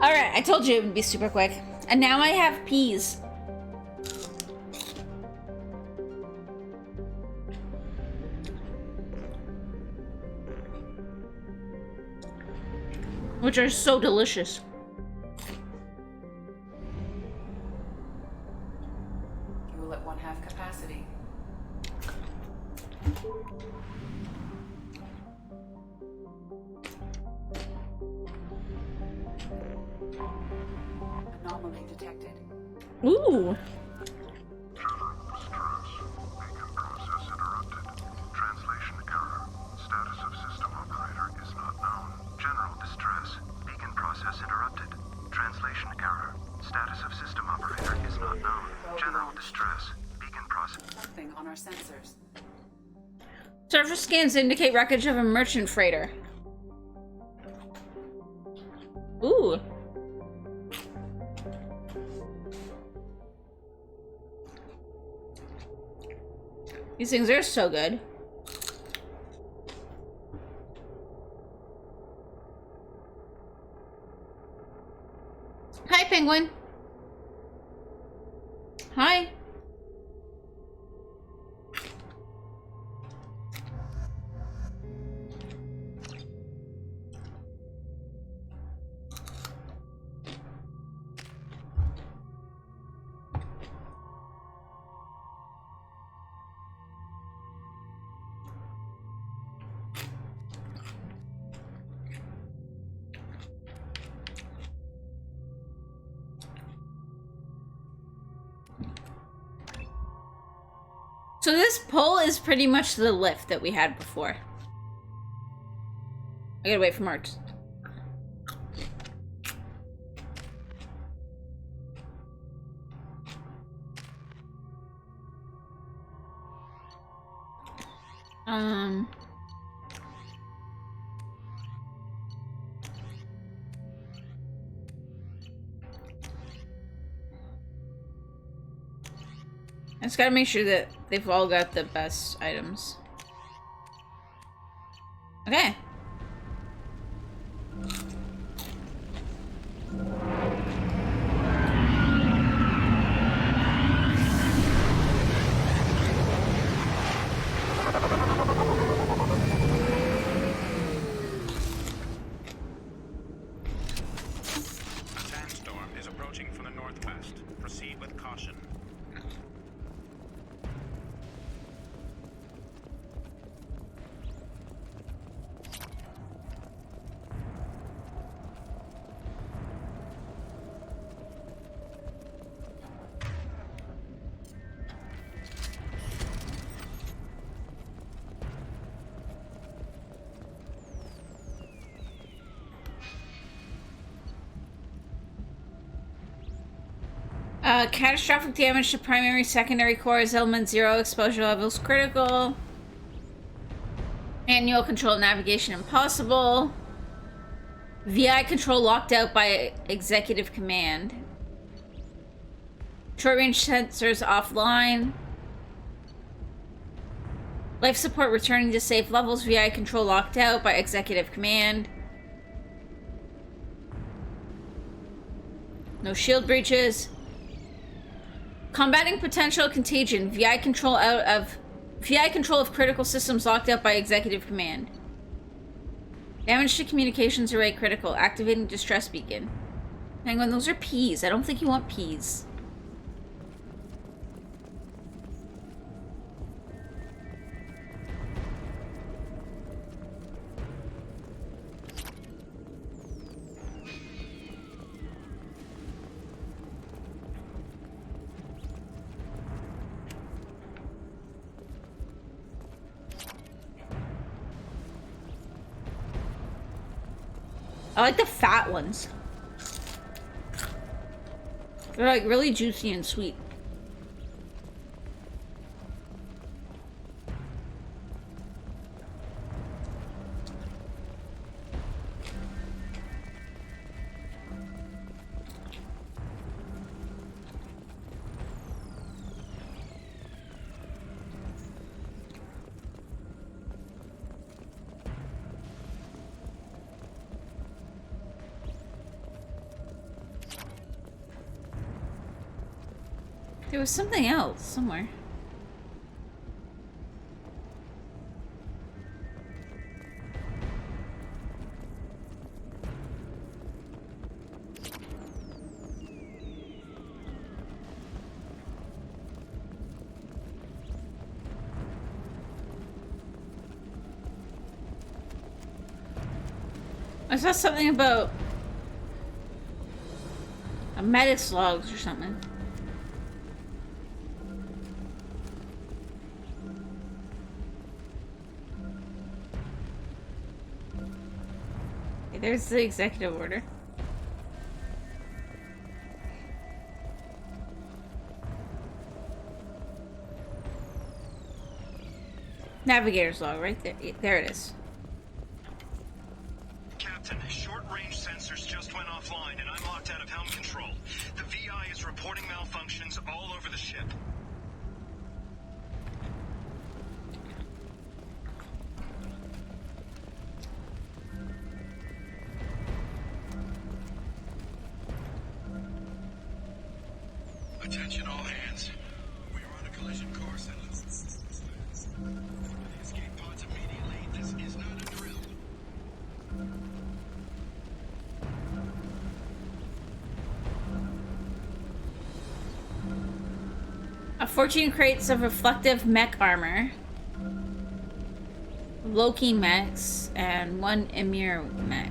Alright, I told you it would be super quick. And now I have peas. Which are so delicious. Fuel at 1/2 capacity. Anomaly detected. Ooh. Translation error. Status of system operator is not known. General distress. Beacon process interrupted. Translation error. Status of system operator is not known. General distress. Beacon process. Something on our sensors. Surface scans indicate wreckage of a merchant freighter. Ooh. These things are so good. Hi, Penguin. Hi. So this pole is pretty much the lift that we had before. I gotta wait for March. I just gotta make sure that they've all got the best items. Okay. Sandstorm is approaching from the northwest. Proceed with caution. Catastrophic damage to primary, secondary cores, element 0, exposure levels critical. Manual control navigation impossible. VI control locked out by executive command. Short range sensors offline. Life support returning to safe levels. VI control locked out by executive command. No shield breaches. Combating potential contagion. VI control of critical systems locked out by executive command. Damage to communications array critical. Activating distress beacon. Penguin, those are peas. I don't think you want peas. I like the fat ones. They're like really juicy and sweet. There was something else somewhere. I saw something about a medic's logs or something. Okay, there's the executive order. Navigator's log, right there. There it is. Captain, short-range sensors just went offline and I'm locked out of helm control. The VI is reporting malfunctions all over the ship. Attention all hands. We are on a collision course and let's escape pods immediately. This is not a drill. A 14 crates of reflective mech armor, Loki mechs, and 1 Emir mech.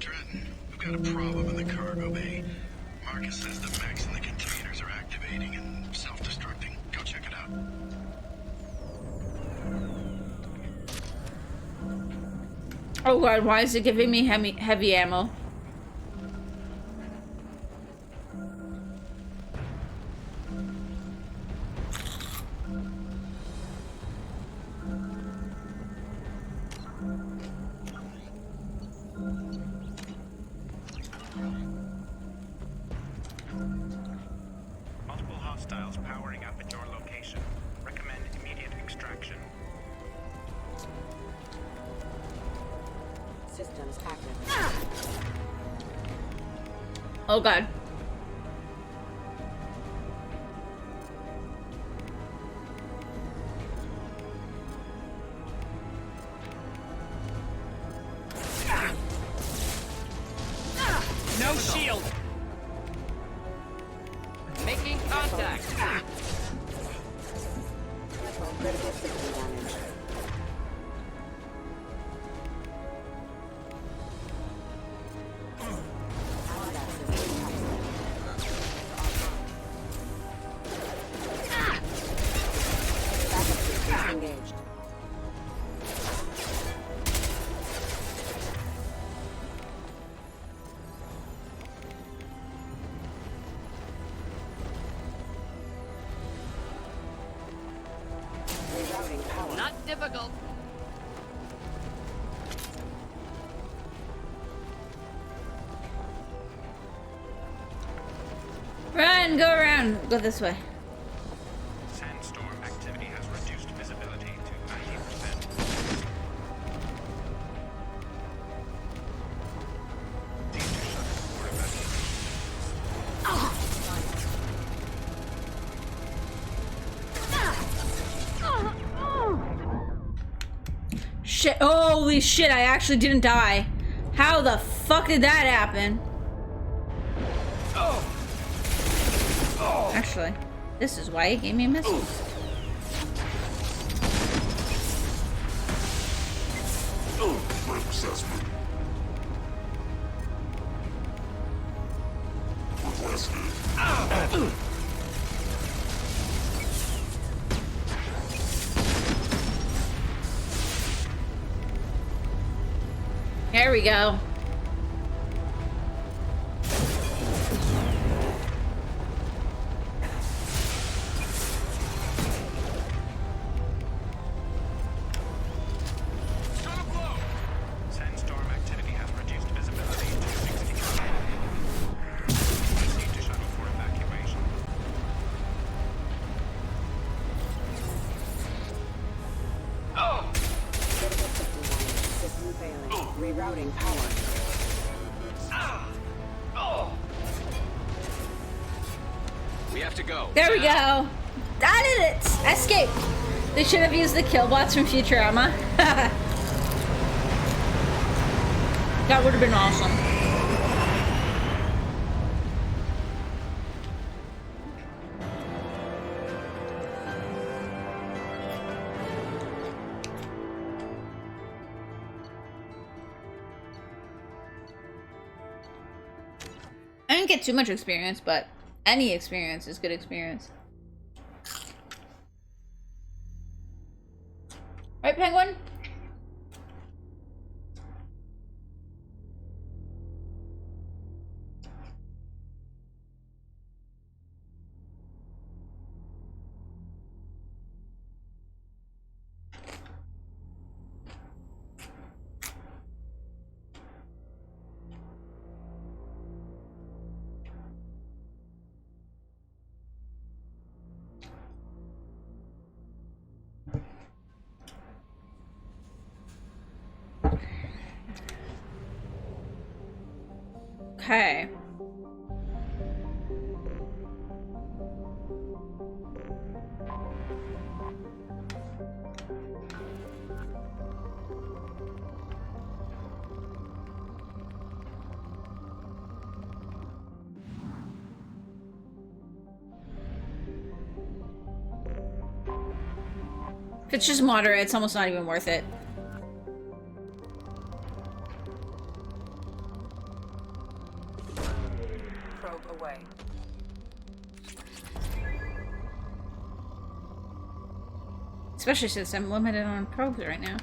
Trenton, we've got a problem in the cargo bay. Marcus says the mechs in the containers are activating and self-destructing. Go check it out. Oh god, why is it giving me heavy ammo? Multiple hostiles powering up at your location. Recommend immediate extraction. Systems active. Oh god. No shield. Making contact. Critical system damage. Backup systems engaged. Rerouting power. Not difficult. Run, go around, go this way. Sandstorm activity has reduced visibility to 90%. Need to shut for evacuation. Shit, holy shit, I actually didn't die. How the fuck did that happen? Actually, this is why he gave me missiles. Assessment. Requested. There we go. have to go. There we go. I did it. I escaped. They should have used the killbots from Futurama. That would have been awesome. I didn't get too much experience, but any experience is good experience. Right, Penguin? Okay. If it's just moderate, it's almost not even worth it. Probe away. Especially since I'm limited on probes right now.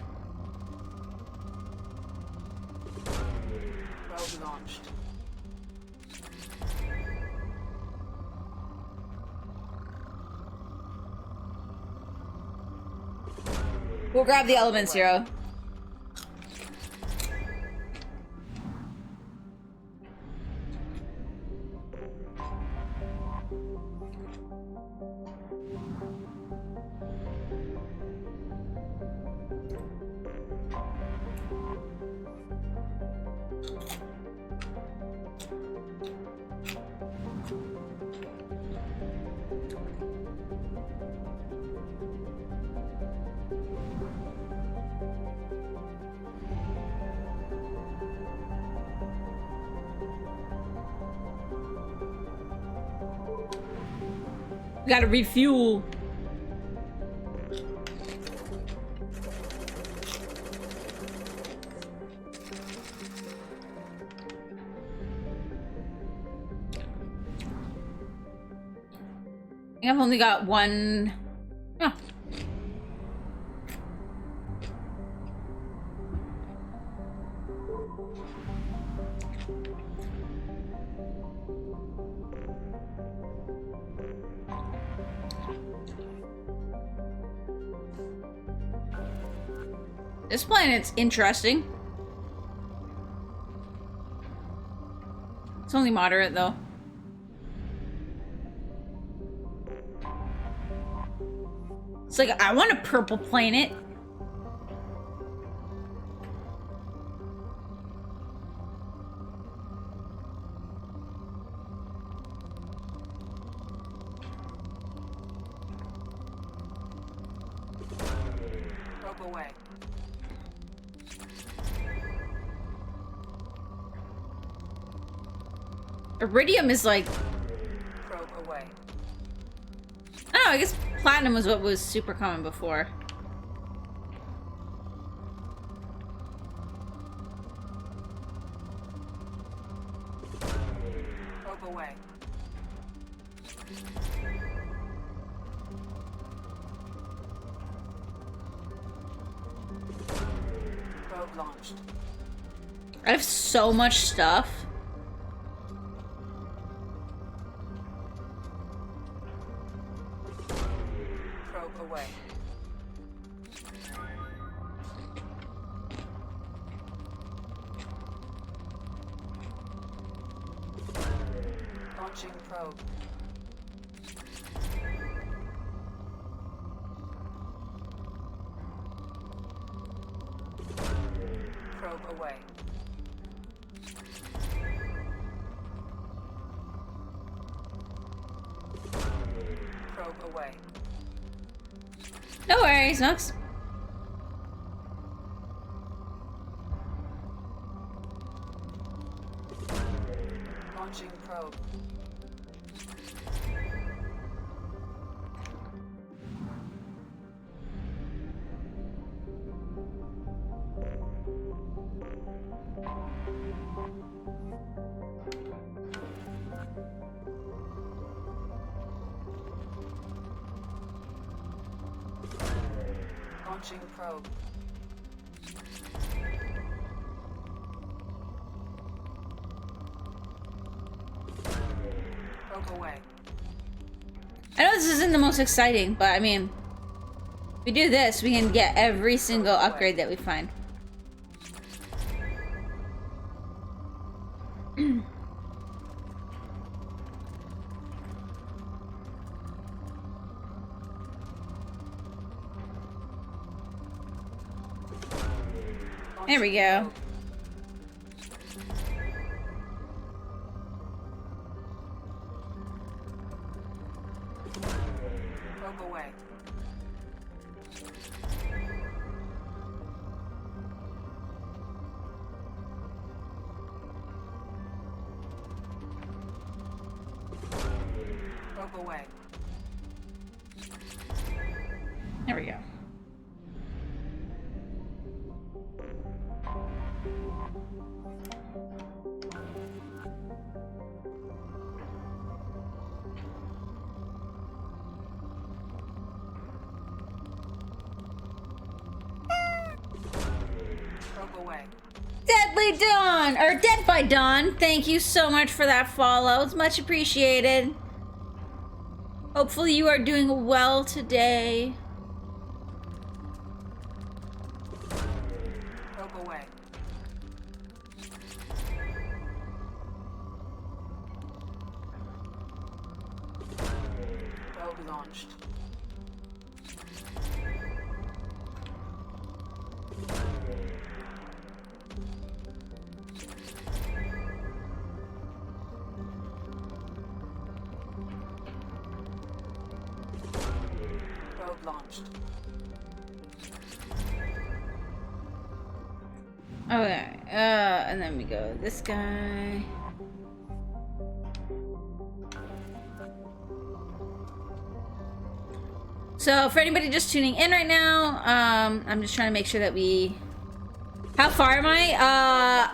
Probe launched. We'll grab the element zero. Gotta refuel. I think I've only got one. Oh. This planet's interesting. It's only moderate, though. It's like, I want a purple planet. Probe away. Iridium is like, Probe away. I don't know, I guess platinum was what was super common before. Probe away. Probe launched. I have so much stuff. Probe away. Launching probe. Probe away. Probe away. No worries, Nux. Launching probe. Launching probe. Probe away. I know this isn't the most exciting, but I mean, if we do this, we can get every single upgrade that we find. There we go. Probe away. Probe away. There we go. Probe away. Deadly Dawn, or Dead by Dawn, thank you so much for that follow. It's much appreciated. Hopefully you are doing well today. Probe away. Probe launched. Probe launched. Okay, and then we go this guy. So for anybody just tuning in right now, I'm just trying to make sure that we... How far am I?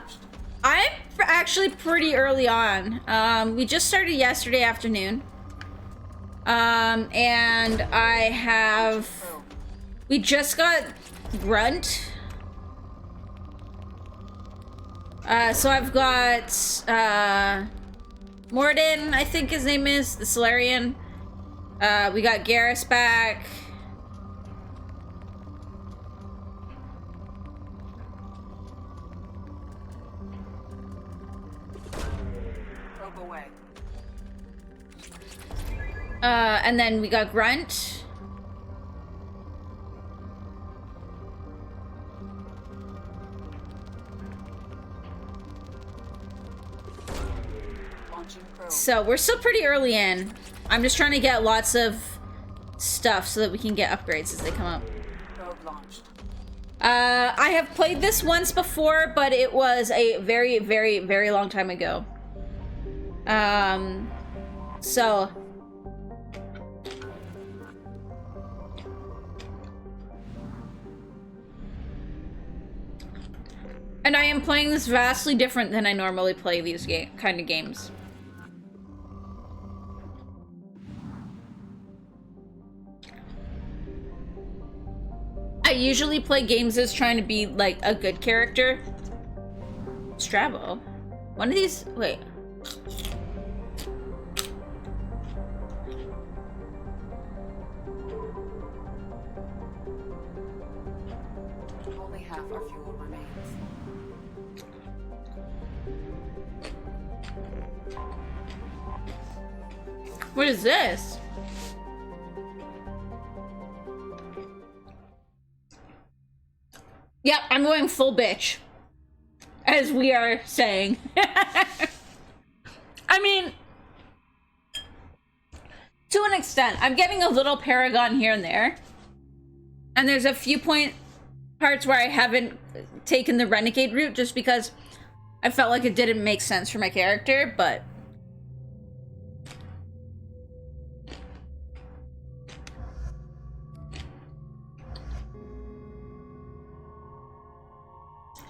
I'm actually pretty early on. We just started yesterday afternoon. And I have... We just got Grunt. So I've got, Morden, I think his name is, the Solarian. We got Garrus back. Probe away. And then we got Grunt. Launching probe. So we're still pretty early in. I'm just trying to get lots of stuff so that we can get upgrades as they come up. Probe launched. I have played this once before, but it was a very, very, very long time ago. So... And I am playing this vastly different than I normally play these kind of games. I usually play games as trying to be, like, a good character. Strabo. One of these... Wait. Only half our fuel remains. What is this? Yep, I'm going full bitch. As we are saying. I mean, To an extent. I'm getting a little Paragon here and there. And there's a few parts where I haven't taken the Renegade route just because I felt like it didn't make sense for my character, but...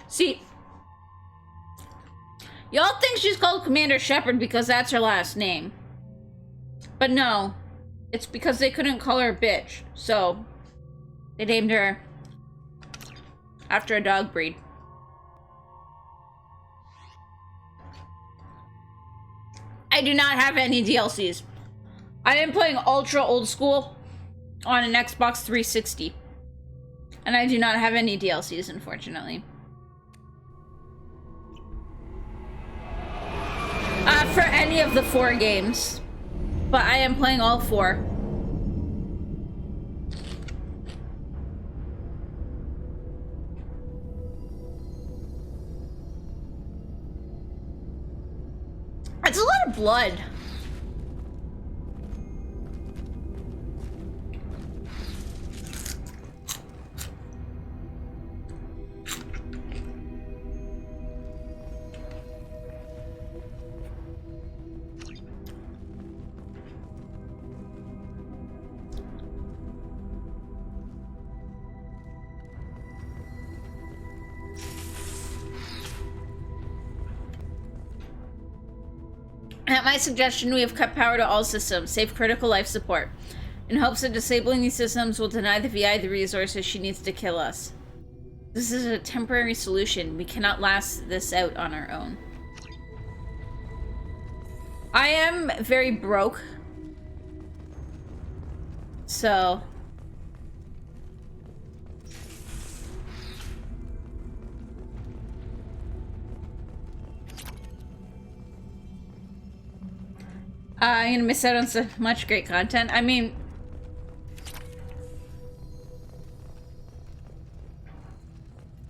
See, y'all think she's called Commander Shepard because that's her last name. But no, it's because they couldn't call her a bitch, so they named her after a dog breed. I do not have any DLCs. I am playing Ultra Old School on an Xbox 360. And I do not have any DLCs, unfortunately. For any of the 4 games. But I am playing all 4. It's a lot of blood. At my suggestion, we have cut power to all systems, save critical life support, in hopes that disabling these systems will deny the VI the resources she needs to kill us. This is a temporary solution. We cannot last this out on our own. I am very broke. So... I'm gonna miss out on so much great content. I mean...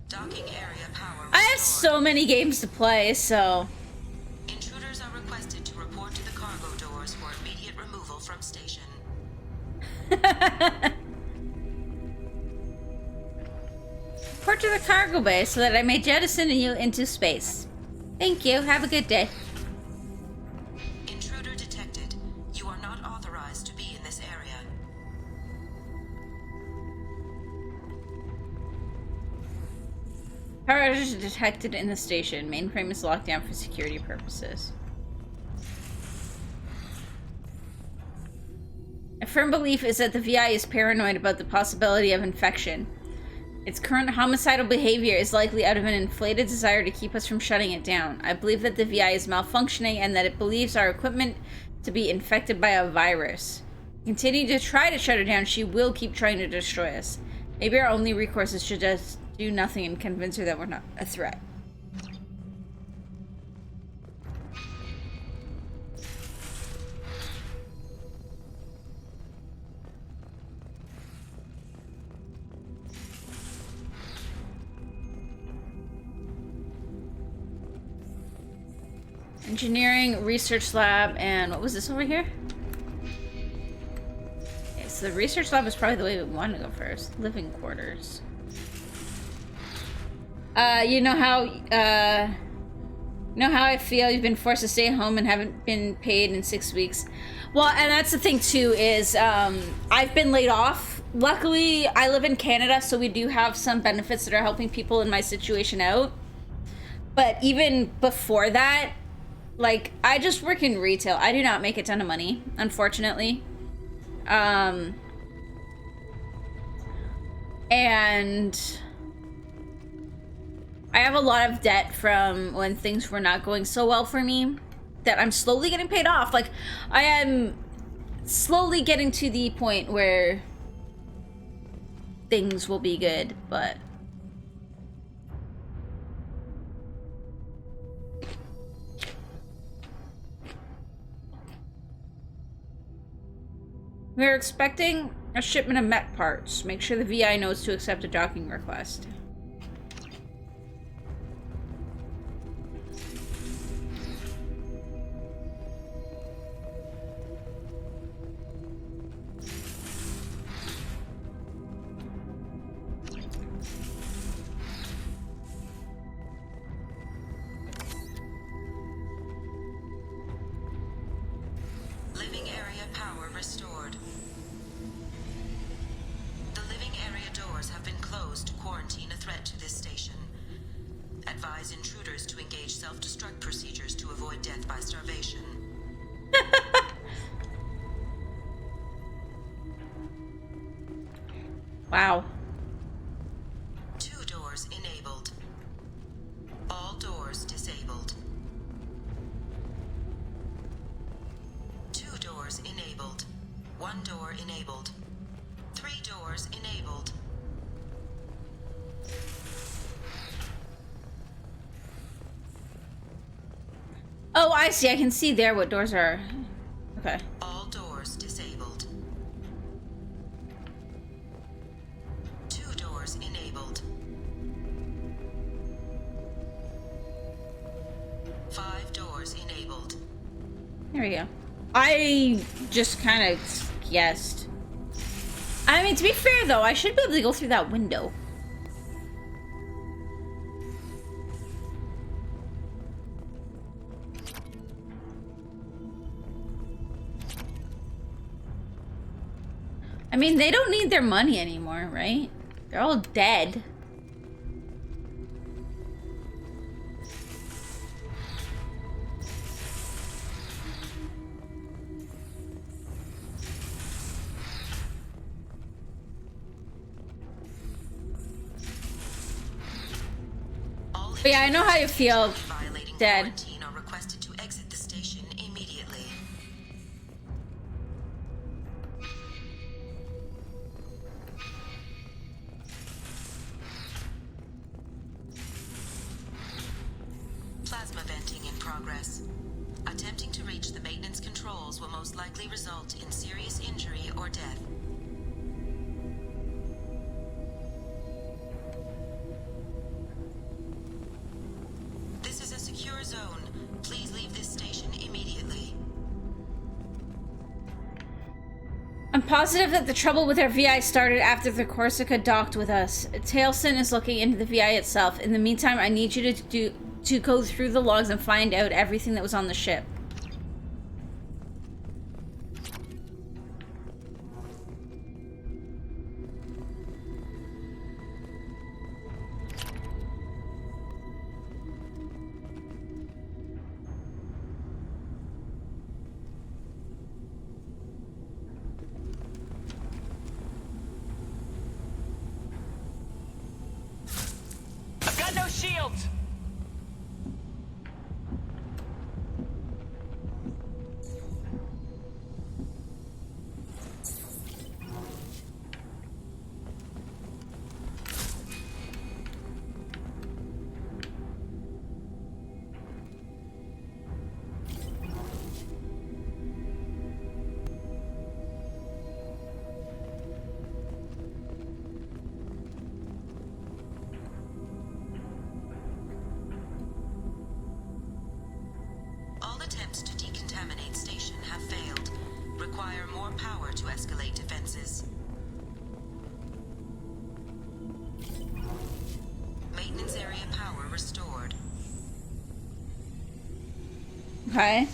Docking area power I have so many games to play, so... Intruders are requested to report to the cargo doors for immediate removal from station. Report to the cargo bay so that I may jettison you into space. Thank you. Have a good day. Intruder detected. You are not authorized to be in this area. Power outage detected in the station. Mainframe is locked down for security purposes. A firm belief is that the VI is paranoid about the possibility of infection. Its current homicidal behavior is likely out of an inflated desire to keep us from shutting it down. I believe that the VI is malfunctioning and that it believes our equipment to be infected by a virus. Continue to try to shut her down, she will keep trying to destroy us. Maybe our only recourse is to just do nothing and convince her that we're not a threat. Engineering, research lab, and what was this over here? Okay, so the research lab is probably the way we want to go first. Living quarters. You know how I feel. You've been forced to stay home and haven't been paid in 6 weeks. Well, and that's the thing too, is I've been laid off. Luckily, I live in Canada, so we do have some benefits that are helping people in my situation out. But even before that, like, I just work in retail. I do not make a ton of money, unfortunately. And I have a lot of debt from when things were not going so well for me that I'm slowly getting paid off. Like, I am slowly getting to the point where things will be good, but... We're expecting a shipment of mech parts. Make sure the VI knows to accept a docking request. Living area power restored. The living area doors have been closed to quarantine a threat to this station. Advise intruders to engage self-destruct procedures to avoid death by starvation. Wow. 2 doors enabled. All doors disabled. 2 doors enabled. 1 door enabled. 3 doors enabled. Oh, I see. I can see there what doors are. Okay. All doors disabled. 2 doors enabled. 5 doors enabled. There we go. I just kind of guessed. I mean, to be fair, though, I should be able to go through that window. I mean, they don't need their money anymore, right? They're all dead. But yeah, I know how you feel. Violating Dead. quarantine are requested to exit the station immediately. Plasma venting in progress. Attempting to reach the maintenance controls will most likely result in serious injury or death. This is a secure zone. Please leave this station immediately. I'm positive that the trouble with our VI started after the Corsica docked with us. Tailson is looking into the VI itself. In the meantime, I need you to go through the logs and find out everything that was on the ship. I've got no shields! All attempts to decontaminate station have failed. Require more power to escalate defenses. Maintenance area power restored. Okay.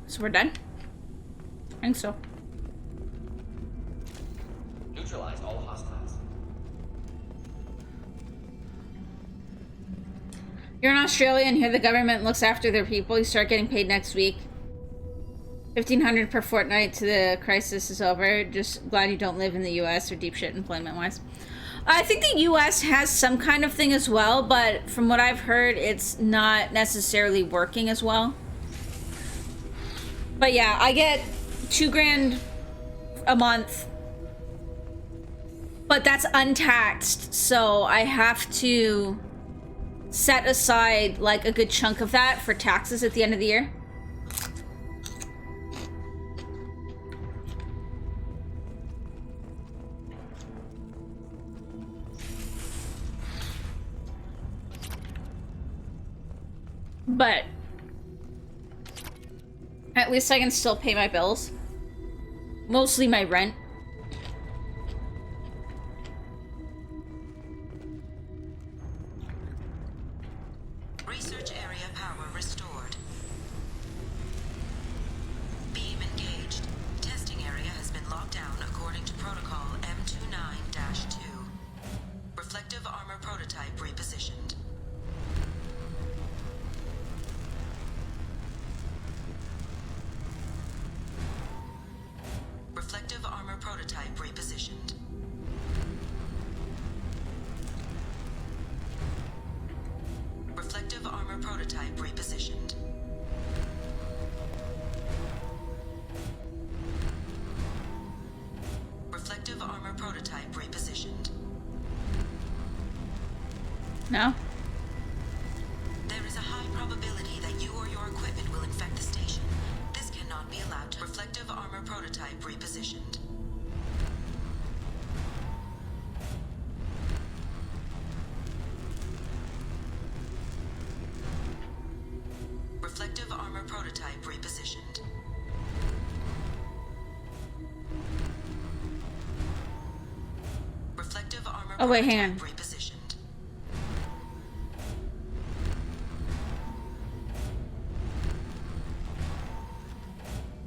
So we're done? I think so. Neutralize all hostiles. You're an Australian. Here the government looks after their people. You start getting paid next week. 1,500 per fortnight to the crisis is over. Just glad you don't live in the U.S. or deep shit employment-wise. I think the U.S. has some kind of thing as well, but from what I've heard, it's not necessarily working as well. But yeah, I get $2,000 a month, but that's untaxed, so I have to set aside like a good chunk of that for taxes at the end of the year. But at least I can still pay my bills. Mostly my rent. armor prototype repositioned. Reflective armor prototype repositioned. Reflective armor prototype repositioned. No? There is a high probability that you or your equipment will infect the station. This cannot be allowed to. Reflective armor prototype repositioned. Reflective armor prototype repositioned. Reflective armor Oh, wait, hang on. prototype repositioned.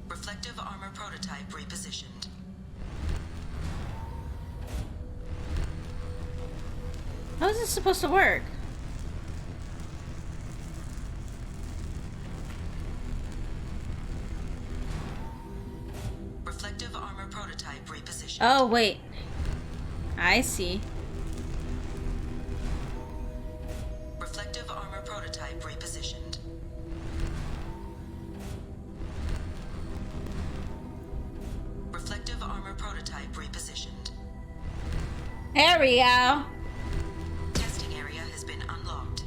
Reflective armor prototype repositioned. How is this supposed to work? Reflective armor prototype repositioned. Oh, wait. I see. Reflective armor prototype repositioned. Reflective armor prototype repositioned. There we go. Testing area has been unlocked.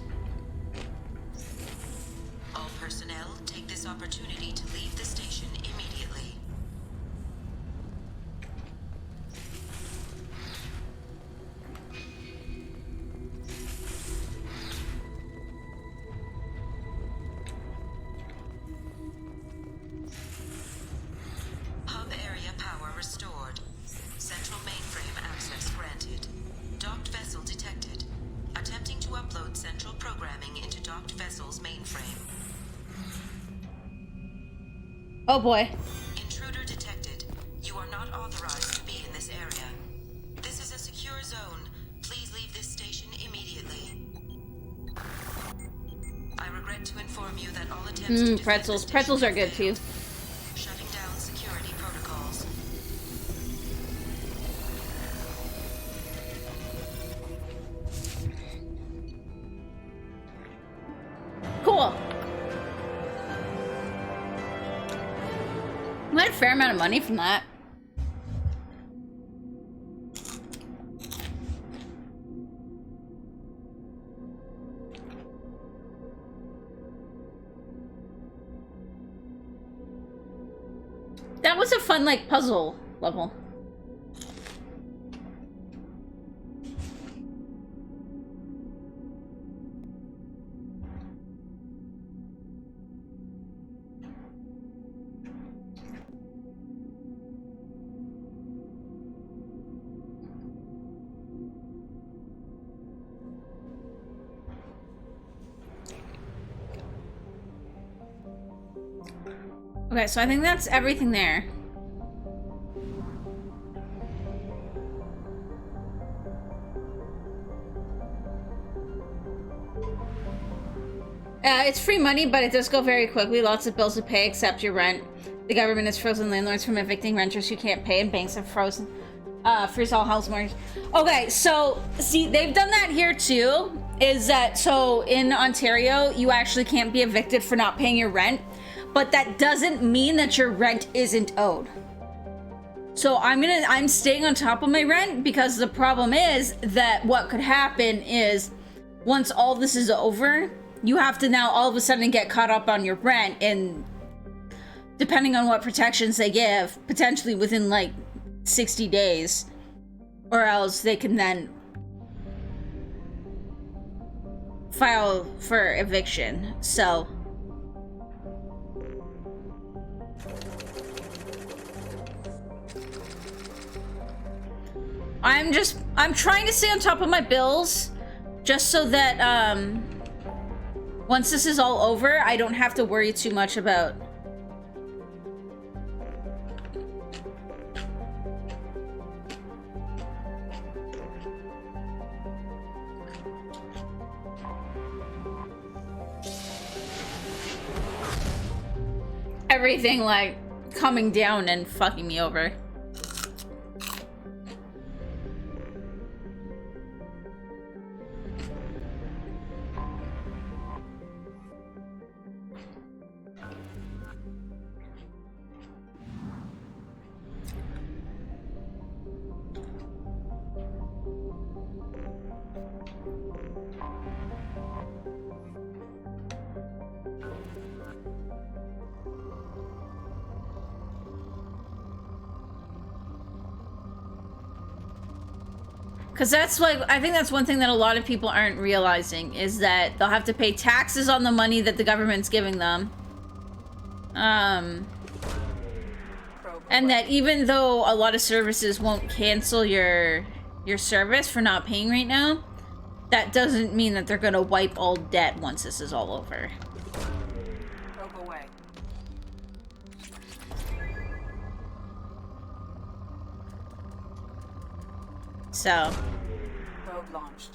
All personnel take this opportunity to leave the station immediately. Hub area power restored. Central mainframe access granted. Docked vessel detected. Attempting to upload central programming into docked vessel's mainframe. Oh boy. Intruder detected. You are not authorized to be in this area. This is a secure zone. Please leave this station immediately. I regret to inform you that all attempts to defend Pretzels. the station Pretzels are have good too. failed. Shutting down security protocols. Cool. I had a fair amount of money from that. That was a fun, like, puzzle level. Okay, so I think that's everything there. It's free money, but it does go very quickly. Lots of bills to pay, except your rent. The government has frozen landlords from evicting renters who can't pay, and banks have frozen freeze all house mortgages. Okay, so see, they've done that here too. Is that so? In Ontario, you actually can't be evicted for not paying your rent, but that doesn't mean that your rent isn't owed. So I'm staying on top of my rent, because the problem is that what could happen is once all this is over, you have to now all of a sudden get caught up on your rent, and depending on what protections they give, potentially within like 60 days, or else they can then file for eviction. So I'm trying to stay on top of my bills, just so that once this is all over, I don't have to worry too much about everything like coming down and fucking me over. Because that's like, I think that's one thing that a lot of people aren't realizing is that they'll have to pay taxes on the money that the government's giving them. And that even though a lot of services won't cancel your service for not paying right now, that doesn't mean that they're gonna wipe all debt once this is all over. Probe away. So. Probe launched.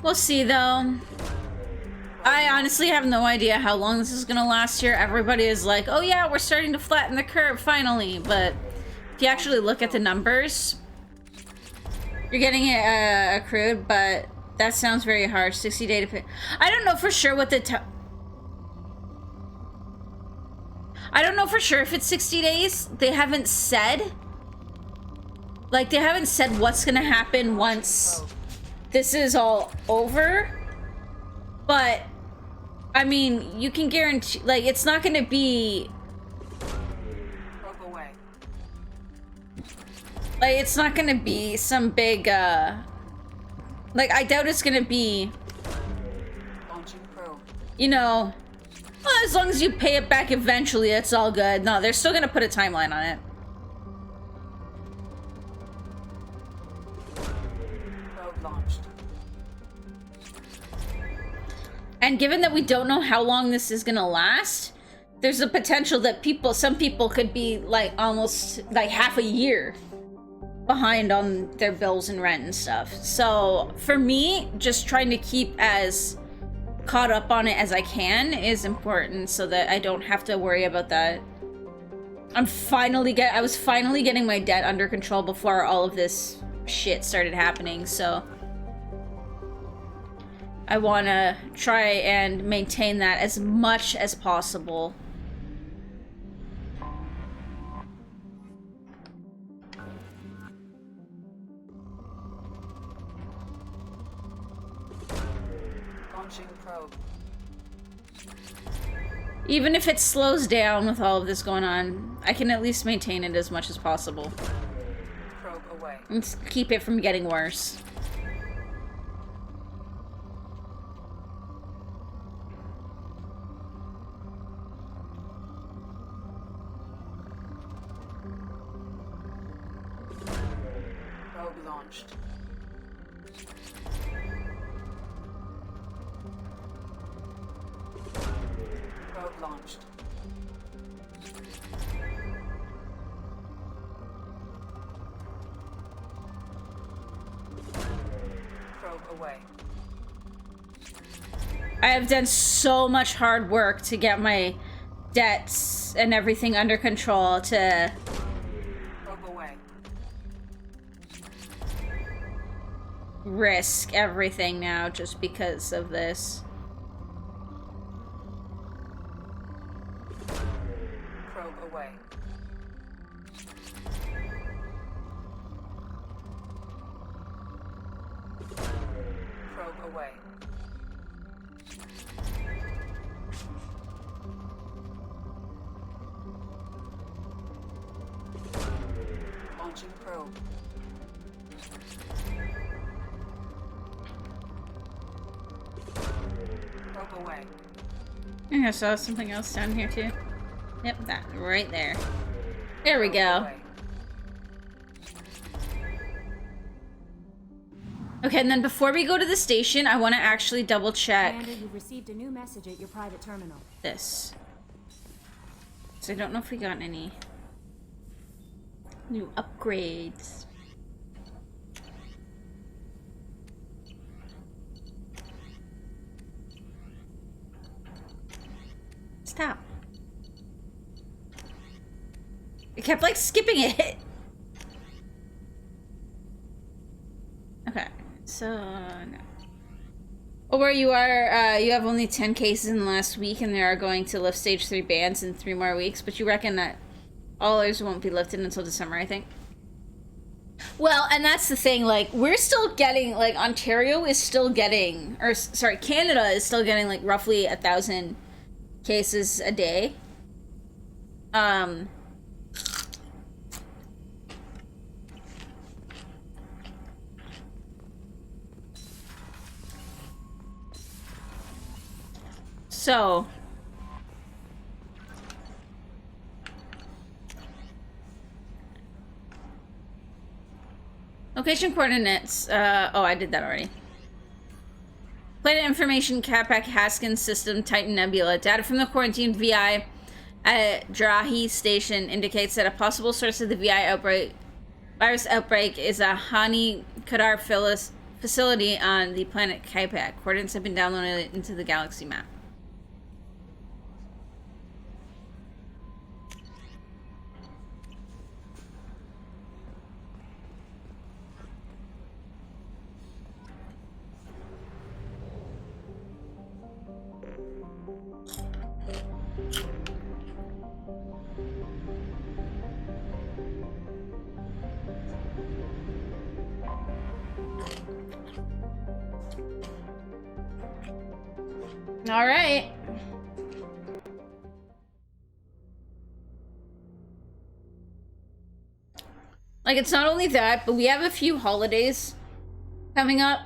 We'll see, though. I honestly have no idea how long this is gonna last here. Everybody is like, oh yeah, we're starting to flatten the curve, finally. But if you actually look at the numbers, you're getting it accrued, but that sounds very harsh. 60 day to pay. I don't know for sure what the I don't know for sure if it's 60 days. They haven't said. Like, they haven't said what's gonna happen once this is all over. But, I mean, you can guarantee, like, it's not gonna be... Probe away. Like, it's not gonna be some big, like, I doubt it's gonna be... Launching probe. You know... Well, as long as you pay it back eventually, it's all good. No, they're still gonna put a timeline on it. Probe launched. And given that we don't know how long this is gonna last, there's a potential that some people could be like almost like half a year behind on their bills and rent and stuff. So for me, just trying to keep as caught up on it as I can is important so that I don't have to worry about that. I was finally getting my debt under control before all of this shit started happening, so I want to try and maintain that as much as possible. Launching probe. Even if it slows down with all of this going on, I can at least maintain it as much as possible. Probe away. And keep it from getting worse. Probe launched. Probe launched. Probe away. I have done so much hard work to get my debts and everything under control to Probe away. risk everything now just because of this. Probe away. Probe away. Launching probe. Probe away. I saw something else down here too. Yep, that right there. There we go. Away. Okay, and then before we go to the station, I want to actually double check Commander, you've received a new message at your private terminal. this. So I don't know if we got any new upgrades. Stop. It kept like skipping it. Okay, so no. Well, where you are, you have only 10 cases in the last week, and they are going to lift stage 3 bans in 3 more weeks, but you reckon that all others won't be lifted until December, I think? Well, and that's the thing, like, we're still getting, like, Ontario is still getting, or, sorry, Canada is still getting, like, roughly 1,000 cases a day. So... Location coordinates. Oh, I did that already. Planet information, Capac Haskins system, Titan Nebula. Data from the quarantined VI at Drahi Station indicates that a possible source of the virus outbreak is a Hani Kadar facility on the planet Capac. Coordinates have been downloaded into the galaxy map. All right. Like, it's not only that, but we have a few holidays coming up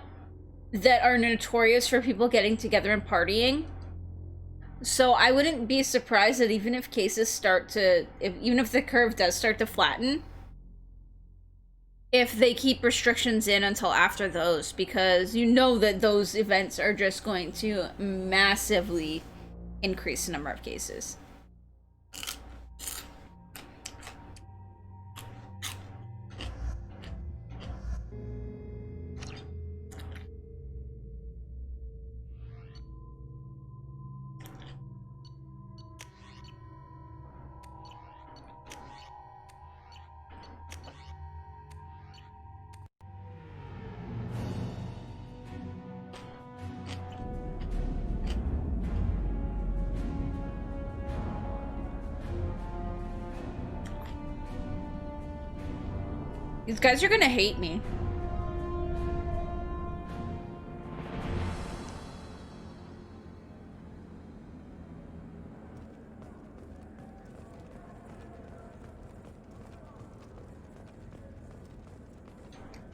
that are notorious for people getting together and partying. So I wouldn't be surprised that even if cases start to, even if the curve does start to flatten, if they keep restrictions in until after those, because you know that those events are just going to massively increase the number of cases. These guys are gonna hate me.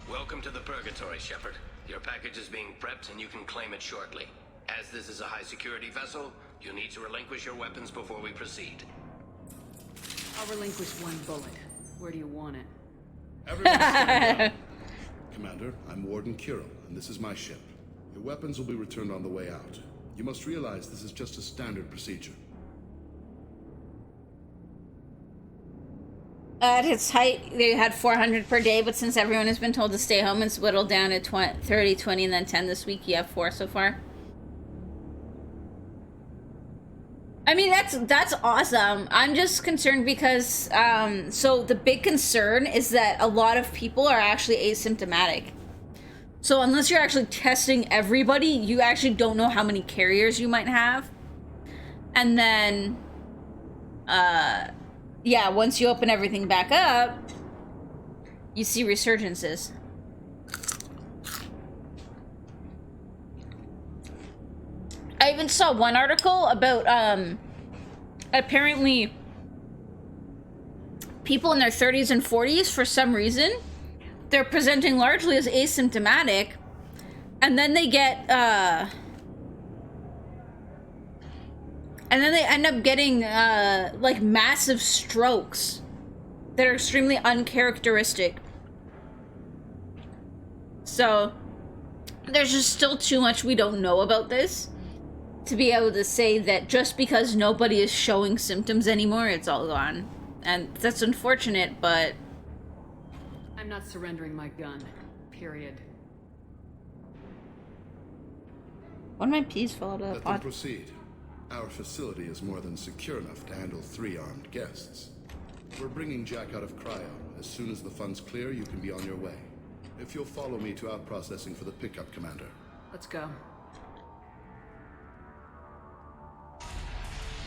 Welcome to the Purgatory, Shepard. Your package is being prepped and you can claim it shortly. As this is a high-security vessel, you need to relinquish your weapons before we proceed. I'll relinquish one bullet. Where do you want it? Everyone stand down. Commander, I'm Warden Kirill, and this is my ship. Your weapons will be returned on the way out. You must realize this is just a standard procedure. At its height, they had 400 per day, but since everyone has been told to stay home, it's whittled down to 30, 20, and then 10 this week. You have 4 so far. I mean, that's awesome. I'm just concerned because, so the big concern is that a lot of people are actually asymptomatic. So unless you're actually testing everybody, you actually don't know how many carriers you might have. And then, yeah, once you open everything back up, you see resurgences. I even saw one article about, apparently people in their 30s and 40s, for some reason, they're presenting largely as asymptomatic, and then they get, and then they end up getting, like, massive strokes that are extremely uncharacteristic. So, there's just still too much we don't know about this to be able to say that just because nobody is showing symptoms anymore, it's all gone. And that's unfortunate, but... I'm not surrendering my gun. Period. One of my peas fell out of the Let them proceed. Our facility is more than secure enough to handle 3 armed guests. We're bringing Jack out of cryo. As soon as the funds clear, you can be on your way. If you'll follow me to out-processing for the pickup, Commander. Let's go.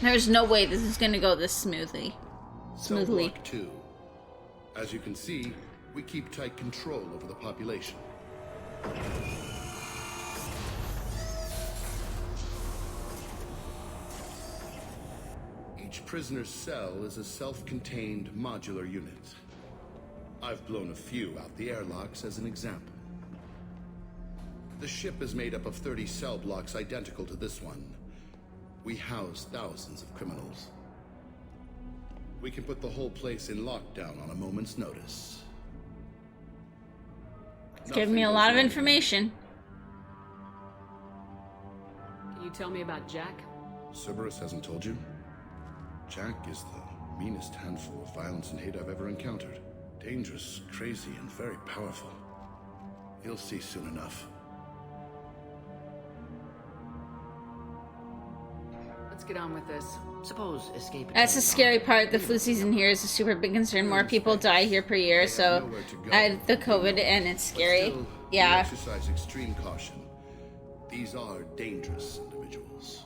There's no way this is gonna go this smoothly. Cell block 2. As you can see, We keep tight control over the population. Each prisoner's cell is a self-contained modular unit. I've blown a few out the airlocks as an example. The ship is made up of 30 cell blocks identical to this one. We house thousands of criminals. We can put the whole place in lockdown on a moment's notice. It's giving me a lot of information. Can you tell me about Jack? Cerberus hasn't told you? Jack is the meanest handful of violence and hate I've ever encountered. Dangerous, crazy, and very powerful. You'll see soon enough. Let's get on with this. Suppose escaping. That's the scary part. The flu season here is a super big concern. More people die here per year, so add the COVID and it's scary. Still, Yeah. we exercise extreme caution. These are dangerous individuals.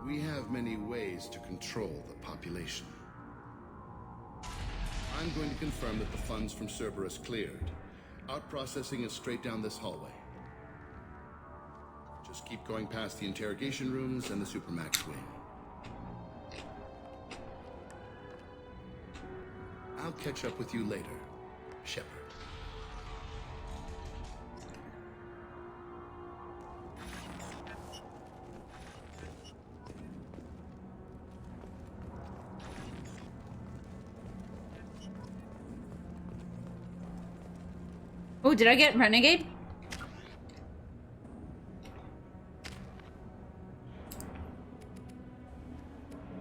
We have many ways to control the population. I'm going to confirm that the funds from Cerberus cleared. Out processing is straight down this hallway. Just keep going past the interrogation rooms and the Supermax wing. I'll catch up with you later, Shepard. Oh, did I get Renegade?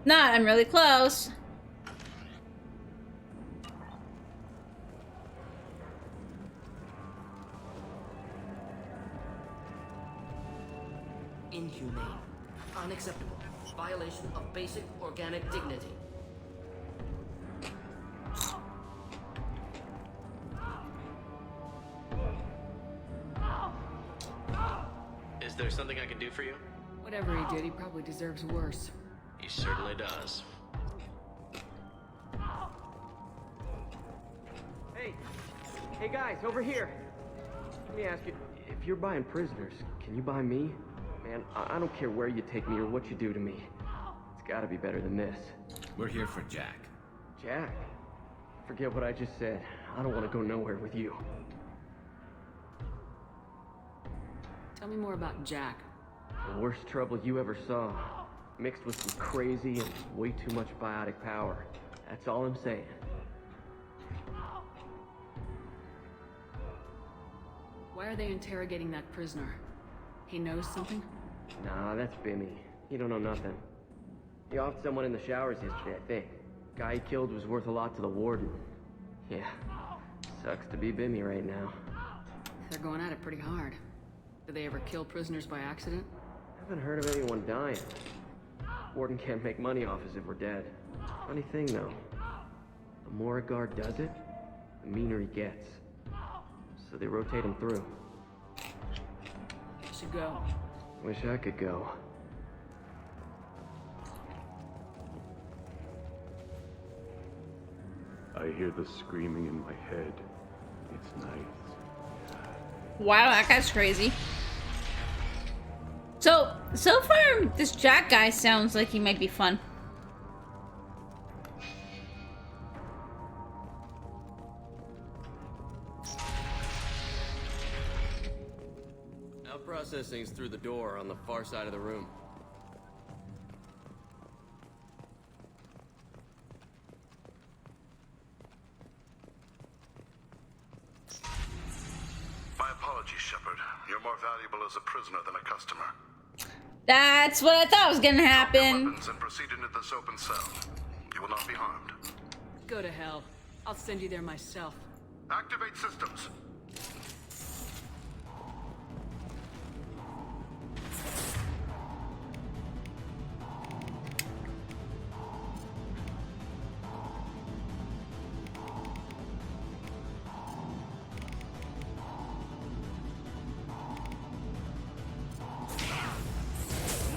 Not, I'm really close. Inhumane. Unacceptable. Violation of basic organic dignity. Is there something I can do for you? Whatever he did, he probably deserves worse. He certainly does. Hey guys, over here. Let me ask you, if you're buying prisoners, can you buy me? Man, I don't care where you take me or what you do to me. It's gotta be better than this. We're here for Jack. Jack? Forget what I just said. I don't want to go nowhere with you. Tell me more about Jack. The worst trouble you ever saw. Mixed with some crazy and way too much biotic power. That's all I'm saying. Why are they interrogating that prisoner? He knows something? Nah, that's Bimmy. He don't know nothing. He offed someone in the showers yesterday, I think. Guy he killed was worth a lot to the warden. Yeah, sucks to be Bimmy right now. They're going at it pretty hard. Do they ever kill prisoners by accident? Haven't heard of anyone dying. Warden can't make money off us if we're dead. Funny thing though, the more a guard does it, the meaner he gets. So they rotate him through. I should go. Wish I could go. I hear the screaming in my head. It's nice. Wow, that guy's crazy. So far, this Jack guy sounds like he might be fun. Out processing's through the door on the far side of the room. My apologies, Shepard. You're more valuable as a prisoner than a customer. That's what I thought was gonna happen. Weapons and proceed into this open cell. You will not be harmed. Go to hell. I'll send you there myself. Activate systems.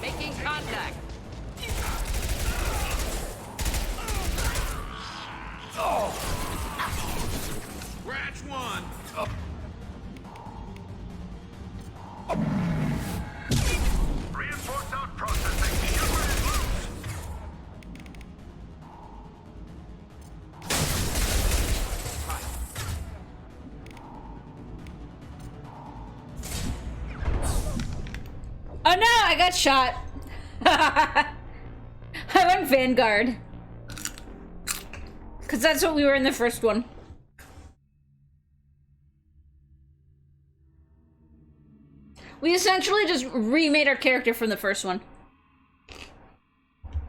Making contact. Reinforce out processing. Shepard is loose. Oh no, I got shot. I went Vanguard. Because that's what we were in the first one. We essentially just remade our character from the first one.